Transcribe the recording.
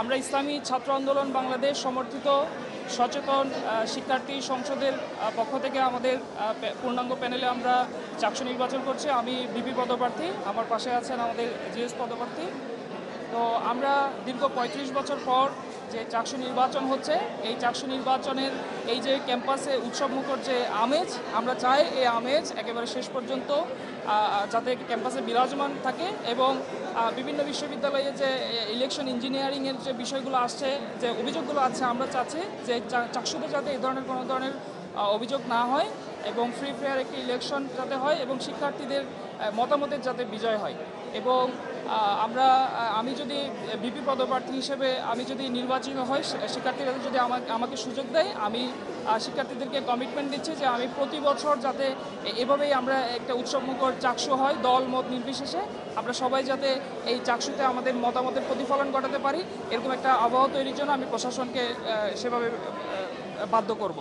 আমরা ইসলামী ছাত্র আন্দোলন বাংলাদেশ সমর্থিত সচেতন শিক্ষার্থী সংসদের পক্ষ থেকে আমাদের পূর্ণাঙ্গ প্যানেলে আমরা চাকসু নির্বাচন করছি। আমি বিপি পদপ্রার্থী, আমার পাশে আছেন আমাদের জিএস পদপ্রার্থী। তো আমরা দীর্ঘ ৩৫ বছর পর যে চাকসু নির্বাচন হচ্ছে, এই চাকসু নির্বাচনের এই যে ক্যাম্পাসে উৎসবমুখর যে আমেজ, আমরা চাই এই আমেজ একেবারে শেষ পর্যন্ত যাতে ক্যাম্পাসে বিরাজমান থাকে এবং বিভিন্ন বিশ্ববিদ্যালয়ে যে ইলেকশন ইঞ্জিনিয়ারিংয়ের যে বিষয়গুলো আসছে, যে অভিযোগগুলো আছে, আমরা চাচ্ছি যে চাকসুতে যাতে এই ধরনের কোনো ধরনের অভিযোগ না হয় এবং ফ্রি ফেয়ার একটি ইলেকশন যাতে হয় এবং শিক্ষার্থীদের মতামতের যাতে বিজয় হয়। এবং আমি যদি বিপি পদপ্রার্থী হিসেবে আমি যদি নির্বাচিত হই, শিক্ষার্থীরা যদি আমাকে সুযোগ দেয়, আমি শিক্ষার্থীদেরকে কমিটমেন্ট দিচ্ছি যে আমি প্রতি বছর যাতে এভাবেই আমরা একটা উৎসবমুখর চাকসু হয়, দল মত নির্বিশেষে আমরা সবাই যাতে এই চাকসুতে আমাদের মতামতের প্রতিফলন ঘটাতে পারি, এরকম একটা আবহাওয়া তৈরির জন্য আমি প্রশাসনকে সেভাবে বাধ্য করব।